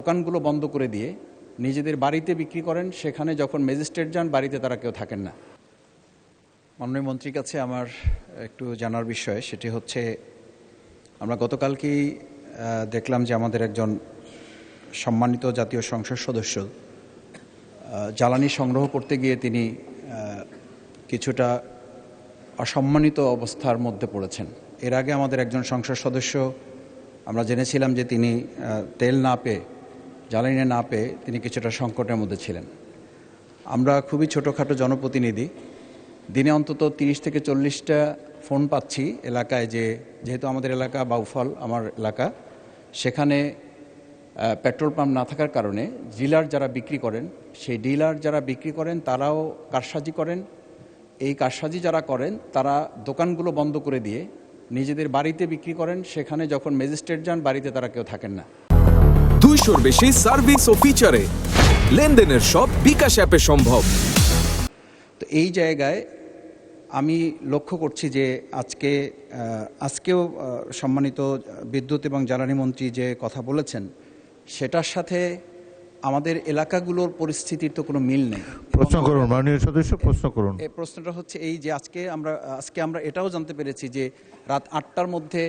দোকানগুলো বন্ধ করে দিয়ে নিজেদের বাড়িতে বিক্রি করেন, সেখানে যখন ম্যাজিস্ট্রেট যান বাড়িতে তারা কেউ থাকেন না। মাননীয় মন্ত্রীর কাছে আমার একটু জানার বিষয়, সেটি হচ্ছে আমরা গতকালকেই দেখলাম যে আমাদের একজন সম্মানিত জাতীয় সংসদ সদস্য জ্বালানি সংগ্রহ করতে গিয়ে তিনি কিছুটা অসম্মানিত অবস্থার মধ্যে পড়েছেন। এর আগে আমাদের একজন সংসদ সদস্য আমরা জেনেছিলাম যে তিনি তেল না পেয়ে, জ্বালানি না পেয়ে তিনি কিছুটা সংকটের মধ্যে ছিলেন। আমরা খুবই ছোটোখাটো জনপ্রতিনিধি, দিনে অন্তত 30 থেকে 40টা ফোন পাচ্ছি এলাকায়, যেহেতু আমাদের এলাকা বাউফল আমার এলাকা, সেখানে পেট্রোল পাম্প না থাকার কারণে ডিলার যারা বিক্রি করেন, সেই ডিলার যারা বিক্রি করেন তারাও কারসাজি করেন। এই কারসাজি যারা করেন তারা দোকানগুলো বন্ধ করে দিয়ে নিজেদের বাড়িতে বিক্রি করেন, সেখানে যখন ম্যাজিস্ট্রেট যান বাড়িতে তারা কেউ থাকেন না। 200-র বেশি সার্ভিস ও ফিচারে লেনদেনের সব বিকাশ অ্যাপে সম্ভব। তো এই জায়গায় আমি লক্ষ্য করছি যে আজকেও সম্মানিত বিদ্যুৎ এবং জ্বালানি মন্ত্রী যে কথা বলেছেন, সেটার সাথে আমাদের এলাকাগুলোর পরিস্থিতির তো কোনো মিল নেই। প্রশ্ন করুন মাননীয় সদস্য, প্রশ্ন করুন। এই প্রশ্নটা হচ্ছে এই যে আজকে আমরা এটাও জানতে পেরেছি যে রাত 8টার মধ্যে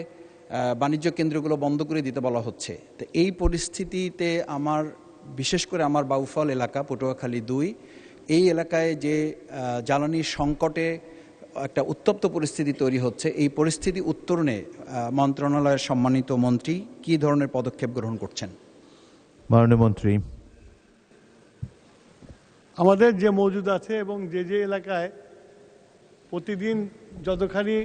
বাণিজ্য কেন্দ্রগুলো বন্ধ করে দিতে বলা হচ্ছে। তো এই পরিস্থিতিতে বিশেষ করে আমার বাউফল এলাকা, পটুয়াখালী 2, এই এলাকায় যে জ্বালানির সংকটে একটা উত্তপ্ত পরিস্থিতি তৈরি হচ্ছে, এই পরিস্থিতি উত্তরণে মন্ত্রণালয়ের সম্মানিত মন্ত্রী কী ধরনের পদক্ষেপ গ্রহণ করছেন? মাননীয় মন্ত্রী। আমাদের যে মজুদ আছে এবং যে এলাকায় প্রতিদিন যতখানি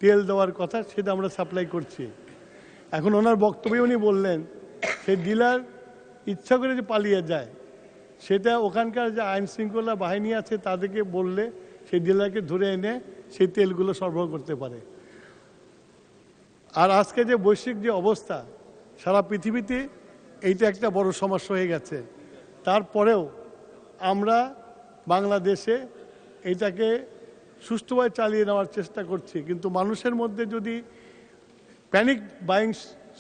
তেল দেওয়ার কথা সেটা আমরা সাপ্লাই করছি। এখন ওনার বক্তব্যে উনি বললেন সেই ডিলার ইচ্ছা করে যে পালিয়ে যায়, সেটা ওখানকার যে আইন শৃঙ্খলা বাহিনী আছে তাদেরকে বললে সেই ডিলারকে ধরে এনে সেই তেলগুলো সরবরাহ করতে পারে। আর আজকে যে বৈশ্বিক যে অবস্থা, সারা পৃথিবীতে এইটা একটা বড় সমস্যা হয়ে গেছে। তারপরেও আমরা বাংলাদেশে এইটাকে সুষ্ঠুভাবে চালিয়ে নেওয়ার চেষ্টা করছি, কিন্তু মানুষের মধ্যে যদি প্যানিক বাইং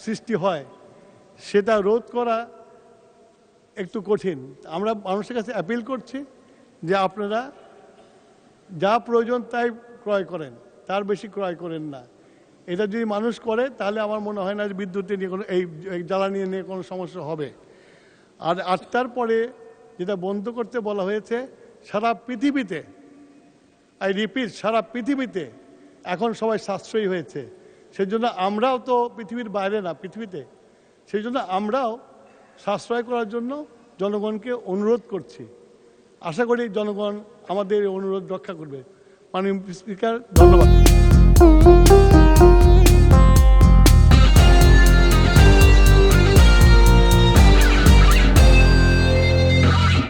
সৃষ্টি হয় সেটা রোধ করা একটু কঠিন। আমরা মানুষের কাছে অ্যাপিল করছি যে আপনারা যা প্রয়োজন তাই ক্রয় করেন, তার বেশি ক্রয় করেন না। এটা যদি মানুষ করে তাহলে আমার মনে হয় না যে বিদ্যুৎ নিয়ে কোনো এই জ্বালানি নিয়ে কোনো সমস্যা হবে। আর 8টার পরে যেটা বন্ধ করতে বলা হয়েছে, সারা পৃথিবীতে, আই রিপিট, সারা পৃথিবীতে এখন সবাই সাশ্রয়ী হয়েছে। সেই জন্য আমরাও তো পৃথিবীর বাইরে না, পৃথিবীতে, সেই জন্য আমরাও সাশ্রয় করার জন্য জনগণকে অনুরোধ করছি। আশা করি জনগণ আমাদের অনুরোধ রক্ষা করবে। মাননীয় স্পিকার, ধন্যবাদ।